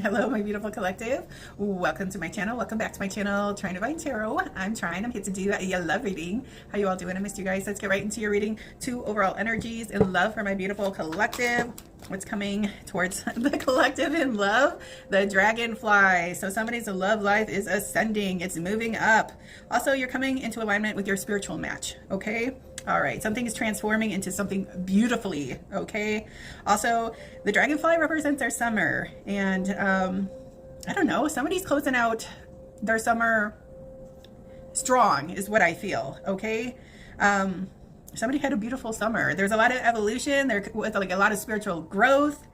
Hello, my beautiful collective. Welcome to my channel. Welcome back to my channel, Trine Divine Tarot. I'm Trine. I'm here to do a love reading. How you all doing? I missed you guys. Let's get right into your reading. 2 overall energies in love for my beautiful collective. What's coming towards the collective in love? The dragonfly. So somebody's love life is ascending. It's moving up. Also, you're coming into alignment with your spiritual match. Okay. All right, something is transforming into something beautifully, okay? Also, the dragonfly represents our summer, and I don't know, somebody's closing out their summer strong is what I feel, okay? Somebody had a beautiful summer. There's a lot of evolution, there with like a lot of spiritual growth.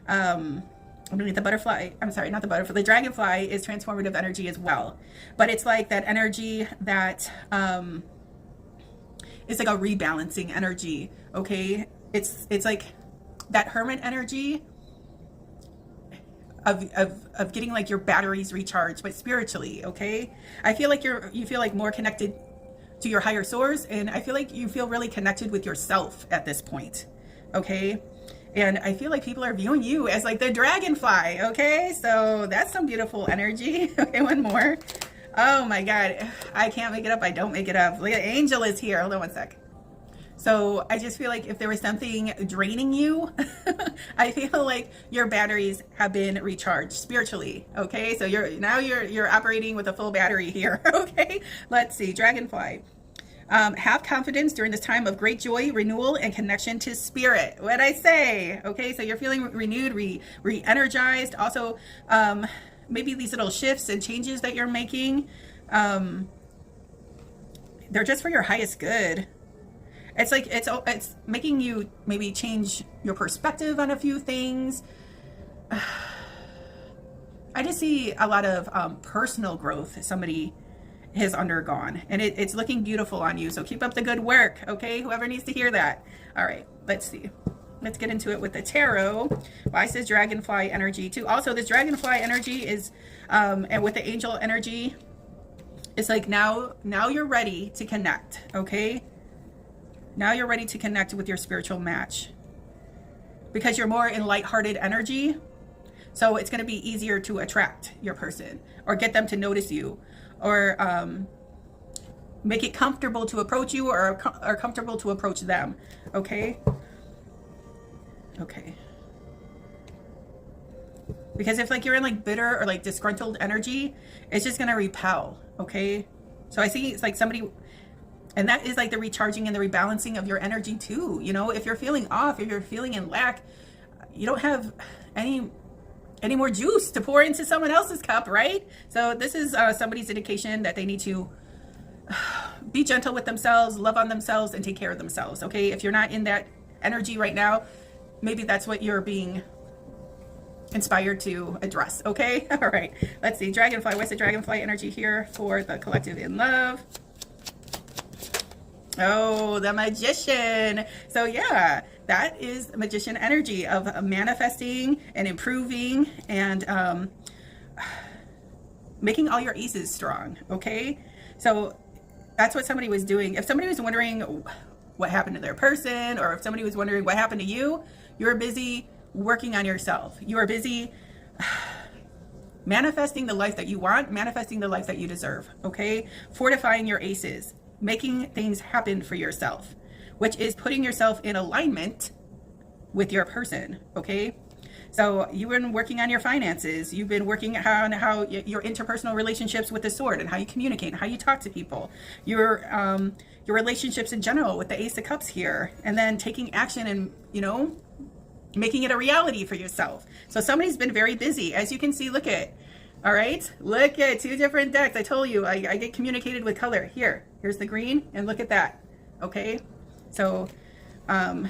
Underneath the butterfly, I'm sorry, not the butterfly, the dragonfly is transformative energy as well. But it's like that energy that, it's like a rebalancing energy, okay? It's like that hermit energy of getting like your batteries recharged, but spiritually, okay? I feel like you feel like more connected to your higher source, and I feel like you feel really connected with yourself at this point, okay? And I feel like people are viewing you as like the dragonfly, okay? So that's some beautiful energy. Okay, one more. Oh my God, I can't make it up. I don't make it up. Look at Angel is here. Hold on one sec. So I just feel like if there was something draining you, I feel like your batteries have been recharged spiritually. Okay, so you're operating with a full battery here. Okay, let's see. Dragonfly. Have confidence during this time of great joy, renewal, and connection to spirit. What'd I say? Okay, so you're feeling renewed, re-energized. Also, maybe these little shifts and changes that you're making, they're just for your highest good. It's like it's making you maybe change your perspective on a few things. I just see a lot of personal growth somebody has undergone, and it's looking beautiful on you. So keep up the good work, okay? Whoever needs to hear that. All right, let's see. Let's get into it with the tarot. Why says dragonfly energy too? Also, this dragonfly energy is, and with the angel energy, it's like now you're ready to connect, okay? Now you're ready to connect with your spiritual match because you're more in lighthearted energy. So it's going to be easier to attract your person or get them to notice you, or make it comfortable to approach you, or comfortable to approach them, okay? Okay. Because if like you're in like bitter or like disgruntled energy, it's just going to repel, okay? So I see it's like somebody, and that is like the recharging and the rebalancing of your energy too. You know, if you're feeling off, if you're feeling in lack, you don't have any more juice to pour into someone else's cup, right? So this is somebody's indication that they need to be gentle with themselves, love on themselves, and take care of themselves, okay? If you're not in that energy right now, maybe that's what you're being inspired to address, okay? All right, let's see. Dragonfly. What's the dragonfly energy here for the collective in love? Oh, the magician. So yeah, that is magician energy of manifesting and improving and making all your aces strong, okay? So that's what somebody was doing. If somebody was wondering what happened to their person, or if somebody was wondering what happened to you, you're busy working on yourself. You are busy manifesting the life that you want, manifesting the life that you deserve, okay? Fortifying your aces, making things happen for yourself, which is putting yourself in alignment with your person, okay? So you've been working on your finances. You've been working on how your interpersonal relationships with the sword, and how you communicate, and how you talk to people, your relationships in general with the Ace of Cups here, and then taking action and, you know, making it a reality for yourself. So somebody's been very busy. As you can see, look at, all right, look at 2 different decks. I told you I get communicated with color. Here's the green, and look at that, okay? So, yeah,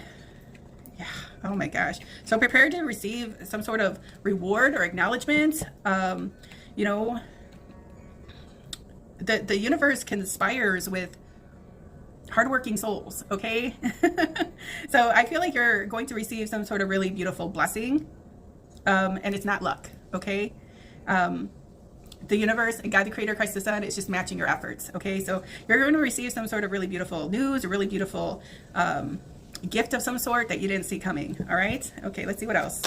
oh my gosh. So prepare to receive some sort of reward or acknowledgement. You know, the universe conspires with hardworking souls, okay? So I feel like you're going to receive some sort of really beautiful blessing, and it's not luck, okay? The universe, God the Creator, Christ the Son, is just matching your efforts, okay? So you're going to receive some sort of really beautiful news, a really beautiful gift of some sort that you didn't see coming, all right? Okay, let's see what else.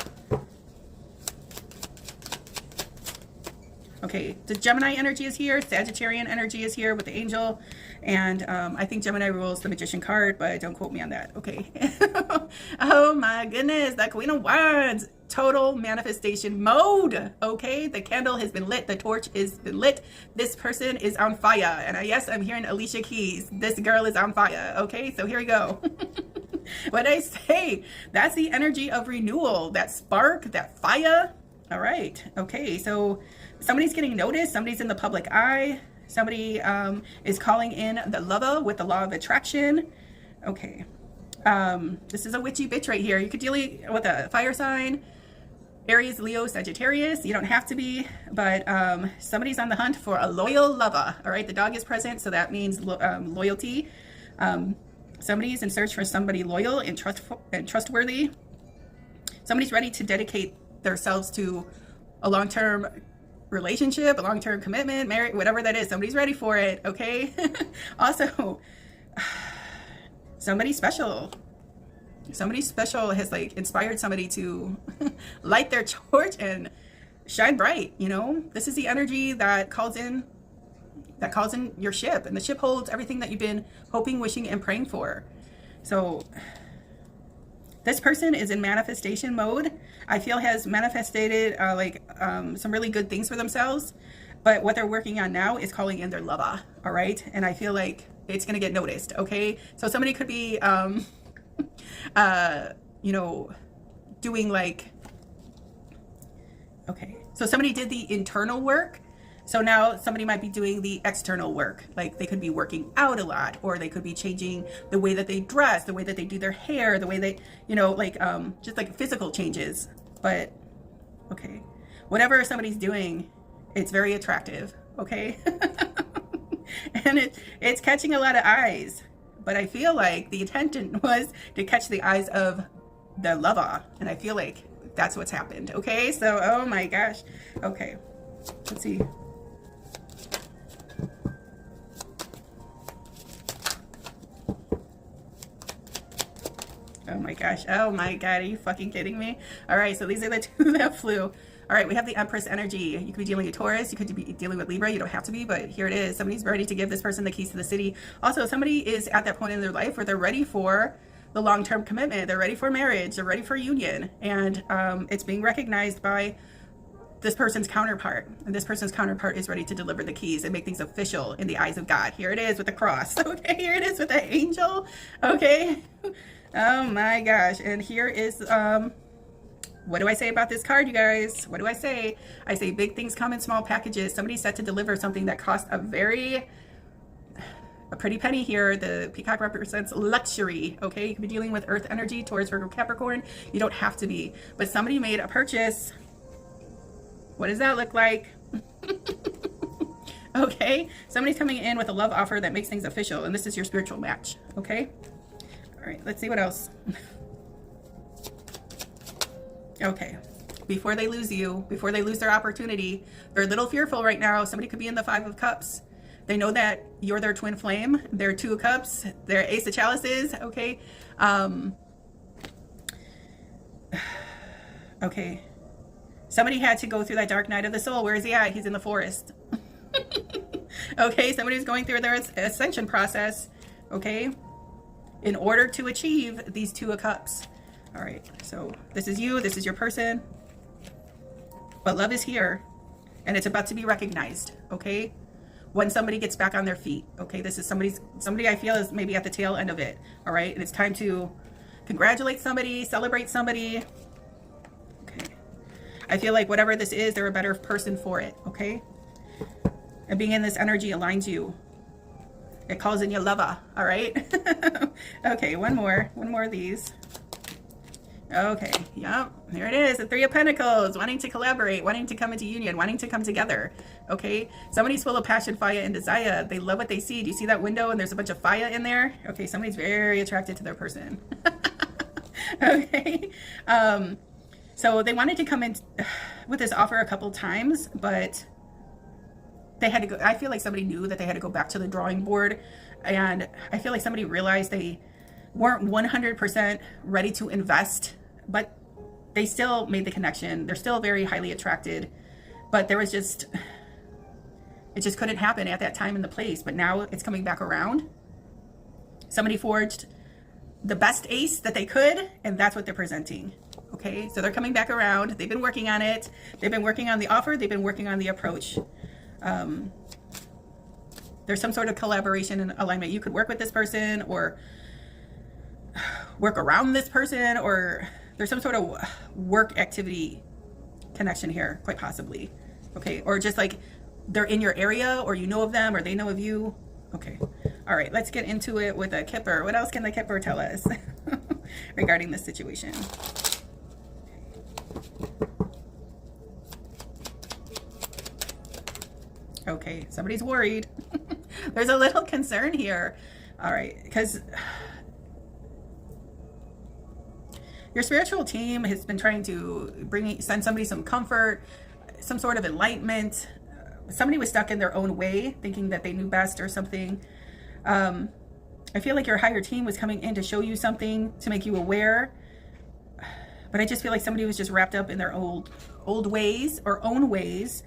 Okay, the Gemini energy is here. Sagittarian energy is here with the angel. And I think Gemini rules the Magician card, but don't quote me on that. Okay. Oh my goodness, that Queen of Wands. Total manifestation mode. Okay, the candle has been lit. The torch has been lit. This person is on fire. And yes, I'm hearing Alicia Keys. This girl is on fire. Okay, so here we go. What I say, that's the energy of renewal. That spark, that fire. All right. Okay, so somebody's getting noticed. Somebody's in the public eye. Somebody is calling in the lover with the law of attraction. Okay. This is a witchy bitch right here. You could deal with a fire sign. Aries, Leo, Sagittarius. You don't have to be, but somebody's on the hunt for a loyal lover. All right. The dog is present, so that means loyalty. Somebody's in search for somebody loyal and trustworthy. Somebody's ready to dedicate themselves to a long-term relationship, a long-term commitment, marriage, whatever that is. Somebody's ready for it. Okay. Also, somebody special has like inspired somebody to light their torch and shine bright. You know, this is the energy that calls in your ship, and the ship holds everything that you've been hoping, wishing, and praying for. So this person is in manifestation mode. I feel has manifested some really good things for themselves, but what they're working on now is calling in their lover. All right, and I feel like it's gonna get noticed. Okay, so somebody could be you know, doing like, okay, so somebody did the internal work. So now somebody might be doing the external work. Like they could be working out a lot, or they could be changing the way that they dress, the way that they do their hair, the way they, you know, like just like physical changes. But okay, whatever somebody's doing, it's very attractive. Okay. And it's catching a lot of eyes, but I feel like the intention was to catch the eyes of the lover, and I feel like that's what's happened. Okay, so oh my gosh. Okay, let's see. Oh my gosh. Oh my God. Are you fucking kidding me? All right. So these are the two that flew. All right. We have the Empress energy. You could be dealing with Taurus. You could be dealing with Libra. You don't have to be, but here it is. Somebody's ready to give this person the keys to the city. Also, somebody is at that point in their life where they're ready for the long-term commitment. They're ready for marriage. They're ready for union. And it's being recognized by this person's counterpart. And this person's counterpart is ready to deliver the keys and make things official in the eyes of God. Here it is with the cross. Okay. Here it is with the angel. Okay. Oh my gosh. And here is, what do I say about this card, you guys? What do I say? I say big things come in small packages. Somebody's set to deliver something that costs a pretty penny here. The peacock represents luxury. Okay. You could be dealing with earth energy, Taurus, Virgo, Capricorn. You don't have to be, but somebody made a purchase. What does that look like? Okay. Somebody's coming in with a love offer that makes things official. And this is your spiritual match. Okay. All right, let's see what else. Okay, before they lose you, before they lose their opportunity, they're a little fearful right now. Somebody could be in the 5 of Cups. They know that you're their twin flame. They're 2 of Cups. They're Ace of Chalices. Okay. Okay. Somebody had to go through that dark night of the soul. Where is he at? He's in the forest. Okay, somebody's going through their ascension process. Okay. In order to achieve these 2 of Cups. All right, so this is you, this is your person, but love is here, and it's about to be recognized. Okay, when somebody gets back on their feet. Okay, this is somebody I feel is maybe at the tail end of it. All right, and it's time to congratulate somebody, celebrate somebody. Okay, I feel like whatever this is, they're a better person for it. Okay, and being in this energy aligns you. It calls in your lover. All right. Okay, one more of these. Okay, yep, there it is. The 3 of Pentacles, wanting to collaborate, wanting to come into union, wanting to come together. Okay, somebody's full of passion, fire, and desire. They love what they see. Do you see that window and there's a bunch of fire in there? Okay, somebody's very attracted to their person. Okay, so they wanted to come in with this offer a couple times, but they had to go. I feel like somebody knew that they had to go back to the drawing board, and I feel like somebody realized they weren't 100% ready to invest, but they still made the connection. They're still very highly attracted, but there was just It just couldn't happen at that time in the place, but now it's coming back around. Somebody forged the best ace that they could, and that's what they're presenting. Okay, so they're coming back around. They've been working on it. They've been working on the offer. They've been working on the approach. There's some sort of collaboration and alignment. You could work with this person or work around this person, or there's some sort of work activity connection here, quite possibly. Okay, or just like they're in your area, or you know of them, or they know of you. Okay, all right, let's get into it with a Kipper. What else can the Kipper tell us regarding this situation? Okay, somebody's worried. There's a little concern here. All right, because your spiritual team has been trying to send somebody some comfort, some sort of enlightenment. Somebody was stuck in their own way, thinking that they knew best or something. I feel like your higher team was coming in to show you something, to make you aware. But I just feel like somebody was just wrapped up in their old ways or own ways,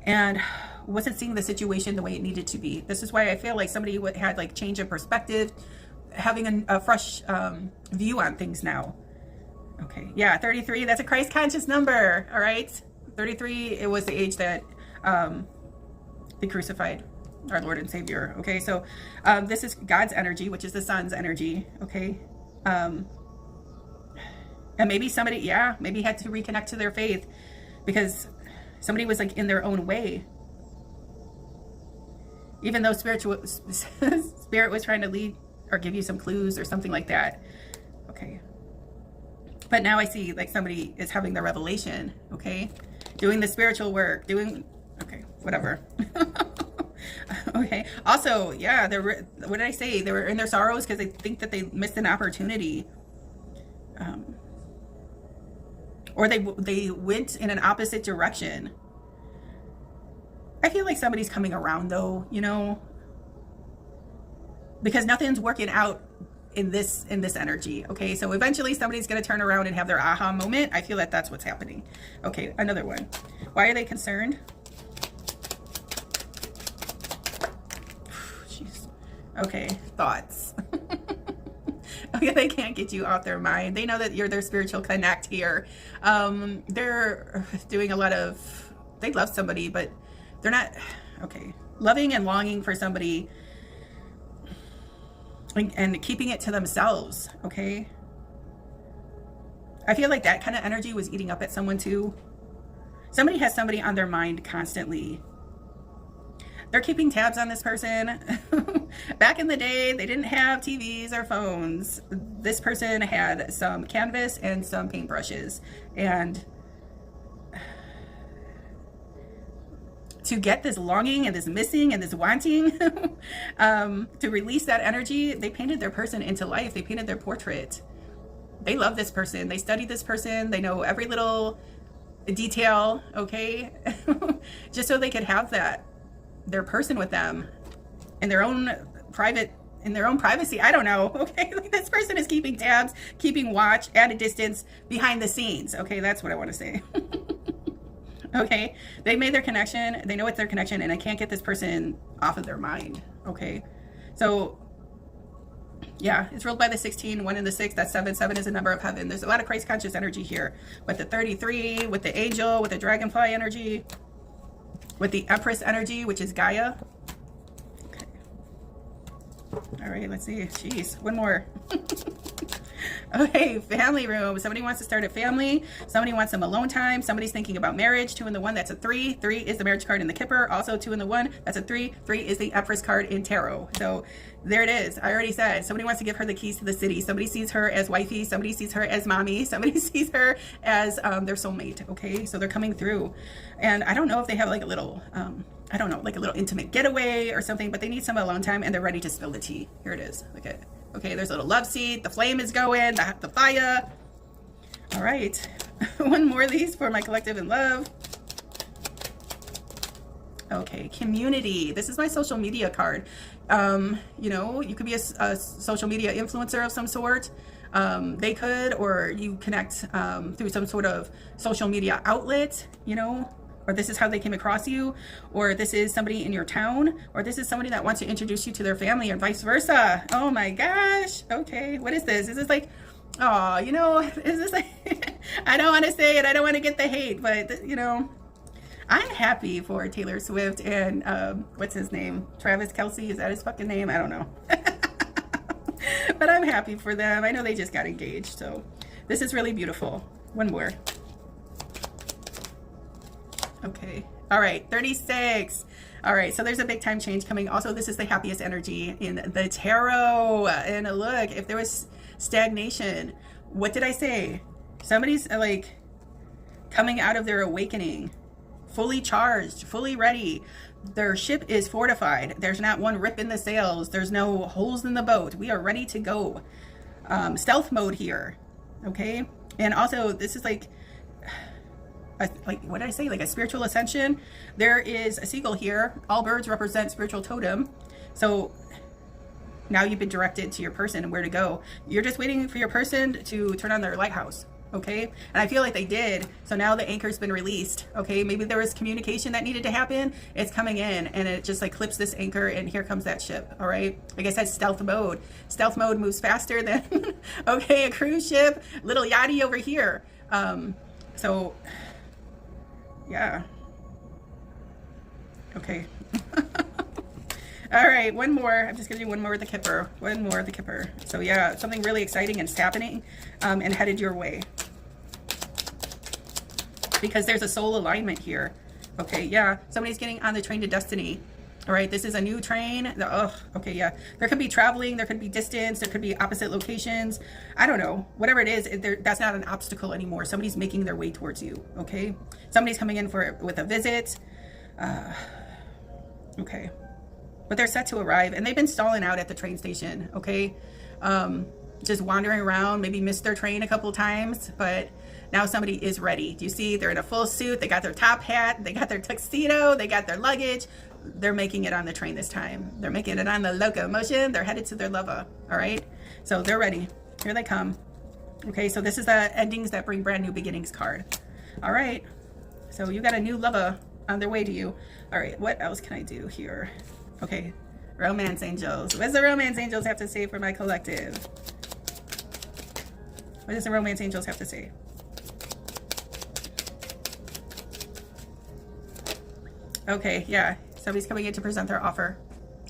and wasn't seeing the situation the way it needed to be. This is why I feel like somebody had like change of perspective, having a fresh view on things now. Okay, yeah, 33, that's a Christ conscious number. All right, 33, it was the age that they crucified our Lord and Savior. Okay, so this is God's energy, which is the sun's energy. Okay, and maybe somebody, yeah, maybe had to reconnect to their faith because somebody was like in their own way, even though spirit was trying to lead or give you some clues or something like that. Okay, but now I see like somebody is having the revelation. Okay, doing the spiritual work, okay, whatever. Okay, also, yeah, what did I say? They were in their sorrows because they think that they missed an opportunity. Or they went in an opposite direction. I feel like somebody's coming around though, you know, because nothing's working out in this energy. Okay, so eventually somebody's going to turn around and have their aha moment. I feel like that's what's happening. Okay, another one. Why are they concerned? Jeez. Okay, thoughts. Okay, they can't get you off their mind. They know that you're their spiritual connect here. They're doing a lot of, they love somebody, but they're not, okay, loving and longing for somebody and keeping it to themselves. Okay, I feel like that kind of energy was eating up at someone too. Somebody has somebody on their mind constantly. They're keeping tabs on this person. Back in the day, they didn't have TVs or phones. This person had some canvas and some paintbrushes. And to get this longing and this missing and this wanting, to release that energy, they painted their person into life. They painted their portrait. They love this person. They study this person. They know every little detail, okay? Just so they could have their person with them in their own privacy. I don't know. Okay, like this person is keeping tabs, keeping watch at a distance, behind the scenes. Okay, that's what I want to say. Okay, they made their connection. They know it's their connection, and I can't get this person off of their mind. Okay, so yeah, it's ruled by the 16, 1 and the 6. That's 7. 7 is a number of heaven. There's a lot of Christ conscious energy here with the 33, with the angel, with the dragonfly energy, with the Empress energy, which is Gaia. Okay. All right, let's see. Jeez, one more. Okay, family room. Somebody wants to start a family. Somebody wants some alone time. Somebody's thinking about marriage. 2 and the 1, that's a 3. 3 is the marriage card in the Kipper. Also 2 and the 1, that's a 3. 3 is the Empress card in Tarot. So there it is. I already said somebody wants to give her the keys to the city. Somebody sees her as wifey. Somebody sees her as mommy. Somebody sees her as their soulmate. Okay, so they're coming through. And I don't know if they have like a little, I don't know, like a little intimate getaway or something, but they need some alone time and they're ready to spill the tea. Here it is. Okay. Okay, there's a little love seat. The flame is going, the fire. All right. One more of these for my collective in love. Okay, community. This is my social media card. You know, you could be a social media influencer of some sort. They could, or you connect through some sort of social media outlet, you know. or this is how they came across you, or this is somebody in your town, or this is somebody that wants to introduce you to their family, or vice versa. Oh my gosh. Okay, what is this? Is this like, oh, you know, is this like, I don't want to say it, I don't want to get the hate, but you know, I'm happy for Taylor Swift and what's his name? Travis Kelce, is that his fucking name? I don't know. But I'm happy for them. I know they just got engaged, so this is really beautiful. One more. Okay. All right. 36. All right. So there's a big time change coming. Also, this is the happiest energy in the tarot. And look, if there was stagnation, what did I say? Somebody's like coming out of their awakening, fully charged, fully ready. Their ship is fortified. There's not one rip in the sails. There's no holes in the boat. We are ready to go. Stealth mode here. Okay. And also, this is like what did I say? Like a spiritual ascension. There is a seagull here. All birds represent spiritual totem. So now you've been directed to your person and where to go. You're just waiting for your person to turn on their lighthouse. Okay. And I feel like they did. So now the anchor's been released. Okay. Maybe there was communication that needed to happen. It's coming in and it just like clips this anchor and here comes that ship. All right. Like I said, stealth mode. Stealth mode moves faster than, okay, a cruise ship, little yachty over here. So yeah. Okay. All right, one more. I'm just gonna do one more with the Kipper. One more with the Kipper. So yeah, something really exciting is happening and headed your way. Because there's a soul alignment here. Okay, yeah, somebody's getting on the train to destiny. All right, this is a new train. Oh, okay, yeah. There could be traveling, there could be distance, there could be opposite locations. I don't know. Whatever it is, that's not an obstacle anymore. Somebody's making their way towards you, okay? Somebody's coming in with a visit. Okay. But they're set to arrive, and they've been stalling out at the train station, okay? Just wandering around, maybe missed their train a couple times, but now somebody is ready. Do you see? They're in a full suit. They got their top hat. They got their tuxedo. They got their luggage. They're making it on the train this time. They're making it on the locomotion. They're headed to their lover, all right? So they're ready. Here they come. Okay, so this is the endings that bring brand new beginnings card. All right, so you got a new lover on their way to you. All right, what else can I do here? Okay, romance angels. What does the romance angels have to say for my collective? What does the romance angels have to say? Okay, yeah, somebody's coming in to present their offer.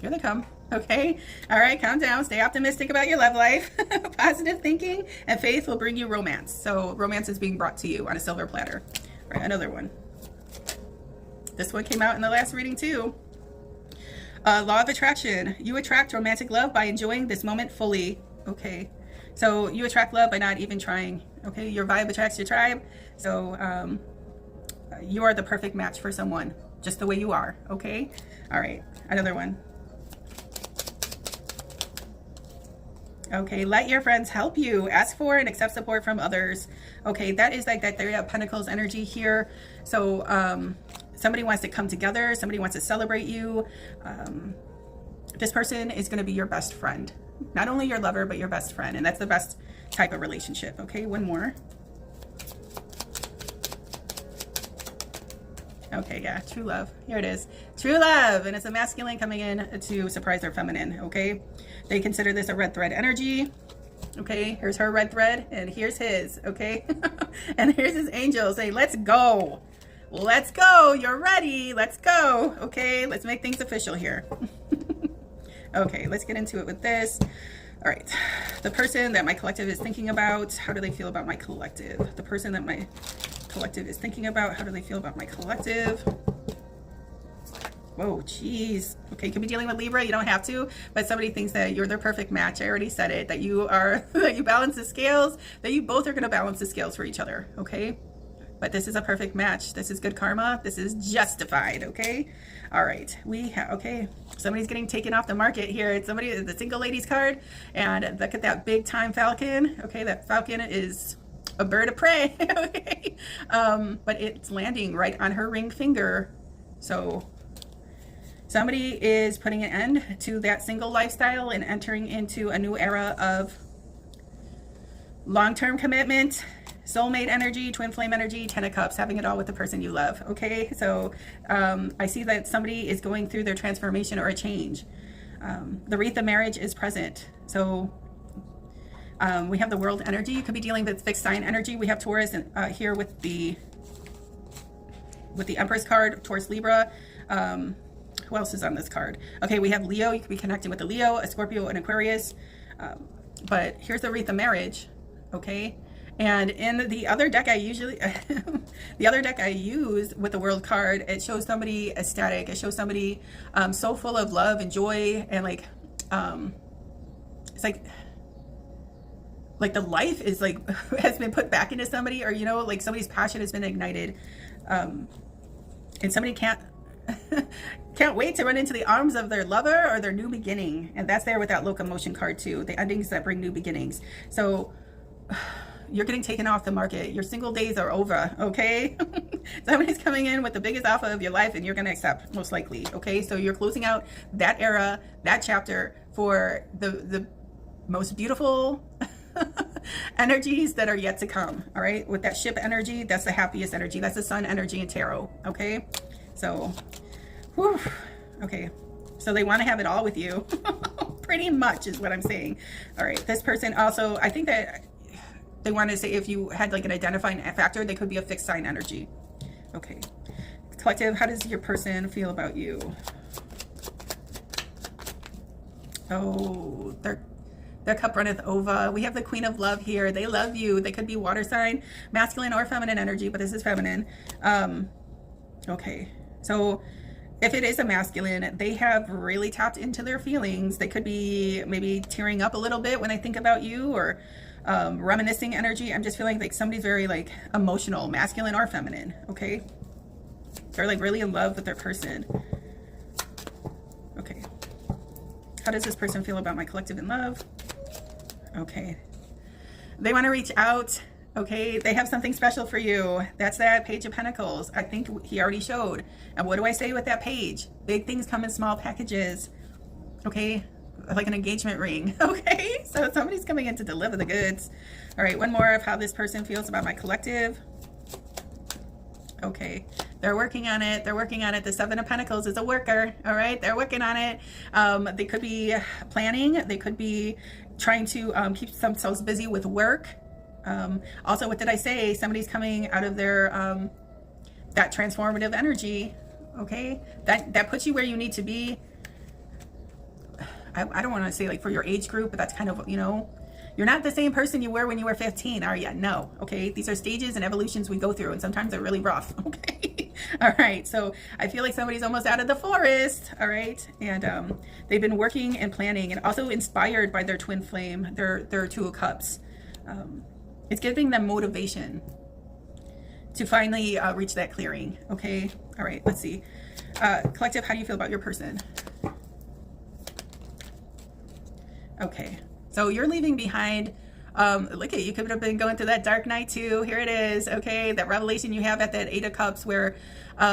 Here they come. Okay, all right, calm down. Stay optimistic about your love life. Positive thinking and faith will bring you romance. So romance is being brought to you on a silver platter. All right, another one. This one came out in the last reading too. Law of attraction. You attract romantic love by enjoying this moment fully. Okay, so you attract love by not even trying. Okay, your vibe attracts your tribe. So you are the perfect match for someone, just the way you are. Okay, all right, another one. Okay, let your friends help you. Ask for and accept support from others. Okay, that is like that Three of Pentacles energy here. So somebody wants to come together. Somebody wants to celebrate you. This person is going to be your best friend. Not only your lover, but your best friend. And that's the best type of relationship. Okay, one more. Okay, yeah, true love. Here it is. True love. And it's a masculine coming in to surprise their feminine. Okay, they consider this a red thread energy. Okay, here's her red thread and here's his. Okay, and here's his angel saying, let's go. Let's go. You're ready. Let's go. Okay, let's make things official here. Okay, let's get into it with this. All right, the person that my collective is thinking about, how do they feel about my collective? The person that my collective is thinking about, how do they feel about my collective? Whoa, geez. Okay, you could be dealing with Libra, you don't have to, but somebody thinks that you're their perfect match. I already said it, that you are, that you balance the scales, that you both are going to balance the scales for each other, okay? But this is a perfect match. This is good karma. This is justified, okay? All right, we have, okay, somebody's getting taken off the market here. It's somebody, the single ladies card, and look at that big time falcon. Okay, that falcon is a bird of prey, okay? But it's landing right on her ring finger. So somebody is putting an end to that single lifestyle and entering into a new era of long-term commitment, soulmate energy, twin flame energy, 10 of cups, having it all with the person you love. Okay, so I see that somebody is going through their transformation or a change. The wreath of marriage is present. So we have the world energy. You could be dealing with fixed sign energy. We have Taurus here with the Empress card, Taurus, Libra. Who else is on this card? Okay, we have Leo. You could be connecting with a Leo, a Scorpio, an Aquarius. But here's the wreath of marriage. Okay, and in the other deck I usually the other deck I use with the world card, it shows somebody ecstatic. It shows somebody so full of love and joy, and like it's like the life is like has been put back into somebody, or you know, like somebody's passion has been ignited, and somebody can't wait to run into the arms of their lover or their new beginning. And that's there with that locomotion card too, the endings that bring new beginnings. So you're getting taken off the market. Your single days are over. Okay. Somebody's coming in with the biggest offer of your life and you're going to accept, most likely. Okay, so you're closing out that era, that chapter, for the most beautiful energies that are yet to come. All right, with that ship energy, that's the happiest energy. That's the sun energy in tarot. Okay, so whew. Okay, so they want to have it all with you. Pretty much is what I'm saying. All right, this person also, I think that they want to say, if you had like an identifying factor, they could be a fixed sign energy. Okay, collective, how does your person feel about you? Oh, their cup runneth over. We have the Queen of Love here. They love you. They could be water sign, masculine or feminine energy, but this is feminine. Okay, so if it is a masculine, they have really tapped into their feelings. They could be maybe tearing up a little bit when they think about you, or reminiscing energy. I'm just feeling like somebody's very like emotional, masculine or feminine. Okay, they're like really in love with their person. Okay, how does this person feel about my collective in love? Okay, they want to reach out. Okay, they have something special for you. That's that Page of Pentacles. I think he already showed. And what do I say with that page? Big things come in small packages. Okay, like an engagement ring. Okay, so somebody's coming in to deliver the goods. All right, one more of how this person feels about my collective. Okay, they're working on it. They're working on it. The Seven of Pentacles is a worker. All right, they're working on it. They could be planning. They could be trying to keep themselves busy with work. Also, what did I say? Somebody's coming out of their that transformative energy. Okay, that puts you where you need to be. I don't want to say like for your age group, but that's kind of, you know, you're not the same person you were when you were 15, are you? No. Okay, these are stages and evolutions we go through, and sometimes they're really rough. Okay. All right, so I feel like somebody's almost out of the forest. All right, and they've been working and planning, and also inspired by their twin flame, their Two of Cups. It's giving them motivation to finally reach that clearing. Okay, all right, let's see. Collective, how do you feel about your person? Okay, so you're leaving behind, look at, you could have been going through that dark night too. Here it is. Okay, that revelation you have at that Eight of Cups, where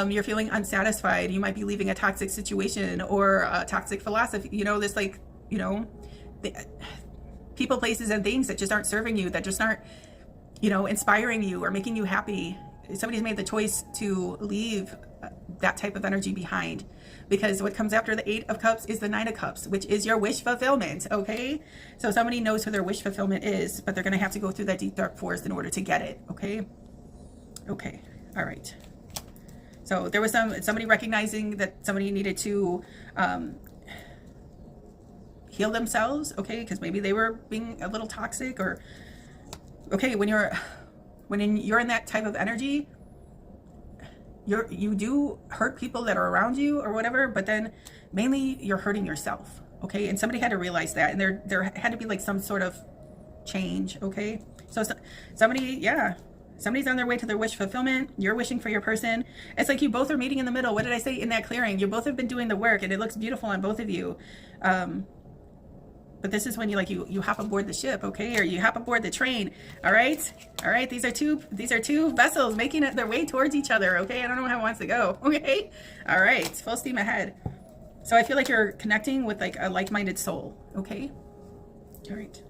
you're feeling unsatisfied. You might be leaving a toxic situation or a toxic philosophy, you know, this like, you know, people, places, and things that just aren't serving you, that just aren't, you know, inspiring you or making you happy. Somebody's made the choice to leave that type of energy behind, because what comes after the Eight of Cups is the Nine of Cups, which is your wish fulfillment. Okay, so somebody knows who their wish fulfillment is, but they're going to have to go through that deep dark forest in order to get it. Okay, okay, all right. So there was somebody recognizing that somebody needed to heal themselves. Okay, because maybe they were being a little toxic, or okay, when you're in that type of energy, you do hurt people that are around you or whatever, but then mainly you're hurting yourself. Okay, and somebody had to realize that, and there had to be like some sort of change. Okay, so somebody's on their way to their wish fulfillment. You're wishing for your person. It's like you both are meeting in the middle. What did I say in that clearing? You both have been doing the work, and it looks beautiful on both of you. But this is when you hop aboard the ship, okay, or you hop aboard the train. All right, all right. These are two vessels making their way towards each other. Okay, I don't know how it wants to go. Okay, all right, full steam ahead. So I feel like you're connecting with like a like-minded soul. Okay, all right.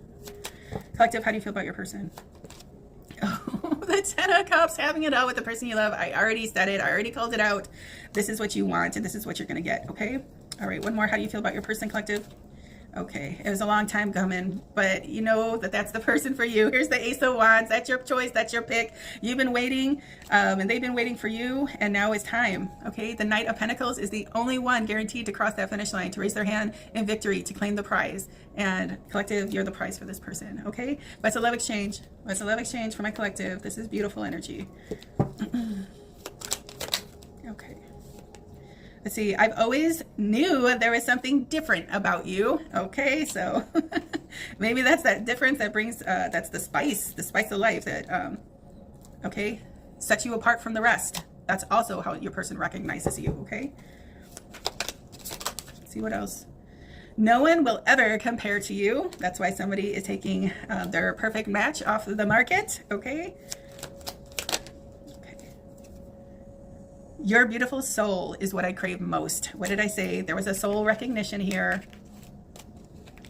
Collective, how do you feel about your person? Oh. The Ten of Cups, having it out with the person you love. I already said it. I already called it out. This is what you want, and this is what you're going to get, okay? All right, one more. How do you feel about your person, collective? Okay, it was a long time coming, but you know that that's the person for you. Here's the Ace of Wands. That's your choice. That's your pick. You've been waiting, and they've been waiting for you, and now it's time, okay? The Knight of Pentacles is the only one guaranteed to cross that finish line, to raise their hand in victory, to claim the prize. And collective, you're the prize for this person, okay? Let's a love exchange. Let's a love exchange for my collective. This is beautiful energy. Okay. Let's see, I've always knew there was something different about you. Okay, so maybe that's that difference that brings, that's the spice of life that, okay, sets you apart from the rest. That's also how your person recognizes you, okay? Let's see what else. No one will ever compare to you. That's why somebody is taking their perfect match off of the market, okay? Your beautiful soul is what I crave most. What did I say? There was a soul recognition here.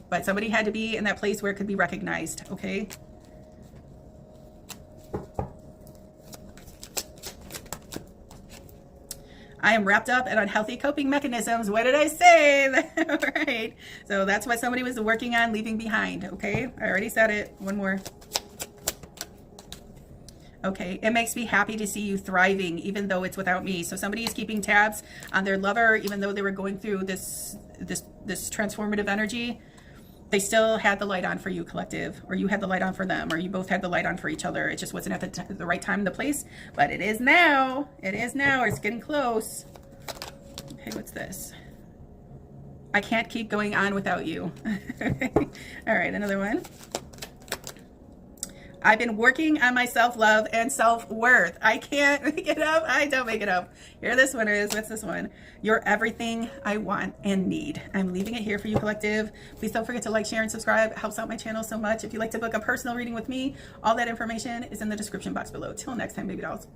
But somebody had to be in that place where it could be recognized, okay? I am wrapped up in unhealthy coping mechanisms. What did I say? All right. So that's what somebody was working on leaving behind, okay? I already said it. One more. Okay, it makes me happy to see you thriving, even though it's without me. So somebody is keeping tabs on their lover, even though they were going through this transformative energy. They still had the light on for you, collective, or you had the light on for them, or you both had the light on for each other. It just wasn't at the right time and the place, but it is now. It is now. It's getting close. Okay, what's this? I can't keep going on without you. All right, another one. I've been working on my self-love and self-worth. I can't make it up. I don't make it up. Here this one is. What's this one? You're everything I want and need. I'm leaving it here for you, collective. Please don't forget to like, share, and subscribe. It helps out my channel so much. If you'd like to book a personal reading with me, all that information is in the description box below. Till next time, baby dolls.